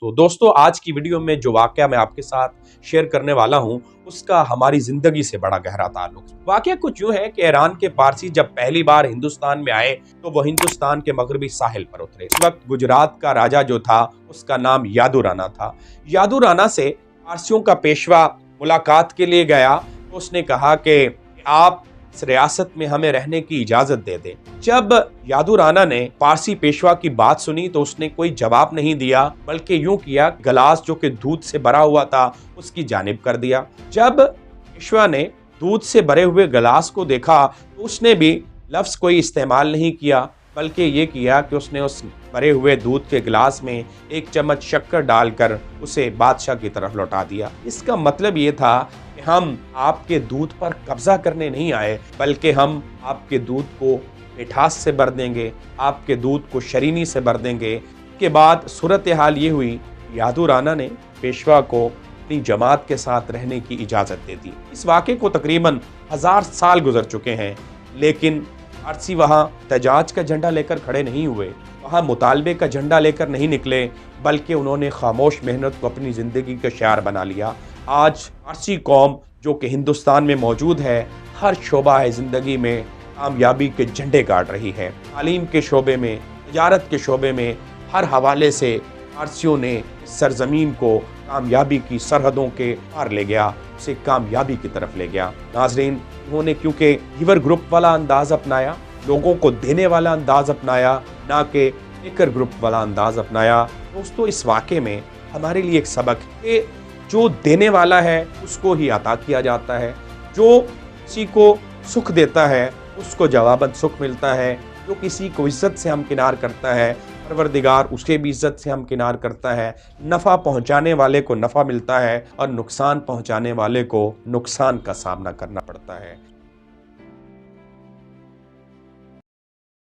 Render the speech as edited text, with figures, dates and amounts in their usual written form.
तो दोस्तों, आज की वीडियो में जो वाकया मैं आपके साथ शेयर करने वाला हूं, उसका हमारी जिंदगी से बड़ा गहरा ताल्लुक। वाकया कुछ यूं है कि ईरान के पारसी जब पहली बार हिंदुस्तान में आए तो वो हिंदुस्तान के मगरबी साहिल पर उतरे। इस वक्त गुजरात का राजा जो था उसका नाम यादू राना था। यादू राना से पारसियों का पेशवा मुलाकात के लिए गया तो उसने कहा कि आप इस रियासत में हमें रहने की इजाजत दे दें। जब यादू राना ने पारसी पेशवा की बात सुनी तो उसने कोई जवाब नहीं दिया, बल्कि यूं किया, गिलास जो कि दूध से भरा हुआ था उसकी जानिब कर दिया। जब पेशवा ने दूध से भरे हुए गिलास को देखा तो उसने भी लफ्ज कोई इस्तेमाल नहीं किया, बल्कि ये किया कि उसने उस भरे हुए दूध के गिलास में एक चम्मच शक्कर डालकर उसे बादशाह की तरफ लौटा दिया। इसका मतलब ये था कि हम आपके दूध पर कब्जा करने नहीं आए, बल्कि हम आपके दूध को मिठास से भर देंगे, आपके दूध को शरीनी से भर देंगे। के बाद सूरत हाल ये हुई, यादू राना ने पेशवा को अपनी जमात के साथ रहने की इजाज़त दे दी। इस वाक़े को तकरीबन 1000 साल गुजर चुके हैं, लेकिन पारसी वहाँ तजाज का झंडा लेकर खड़े नहीं हुए, वहाँ मुतालबे का झंडा लेकर नहीं निकले, बल्कि उन्होंने खामोश मेहनत को अपनी ज़िंदगी का शिआर बना लिया। आज पारसी कौम जो कि हिंदुस्तान में मौजूद है, हर शोबा है ज़िंदगी में कामयाबी के झंडे गाड़ रही है। तालीम के शोबे में, तजारत के शोबे में, हर हवाले से पारसियों ने इस सरजमीन को कामयाबी की सरहदों के पार ले गया, उसे कामयाबी की तरफ ले गया। नाजरीन, उन्होंने क्योंकि गिवर ग्रुप वाला अंदाज अपनाया, लोगों को देने वाला अंदाज अपनाया, ना कि टेकर ग्रुप वाला अंदाज अपनाया। दोस्तों, इस वाक़े में हमारे लिए एक सबक है कि जो देने वाला है उसको ही अता किया जाता है, जो किसी को सुख देता है उसको जवाबन सुख मिलता है, जो किसी को इज्जत से हमकिनार करता है परवरदिगार उसके भी इज्जत से हमकिनार करता है। नफ़ा पहुंचाने वाले को नफ़ा मिलता है और नुकसान पहुंचाने वाले को नुकसान का सामना करना पड़ता है।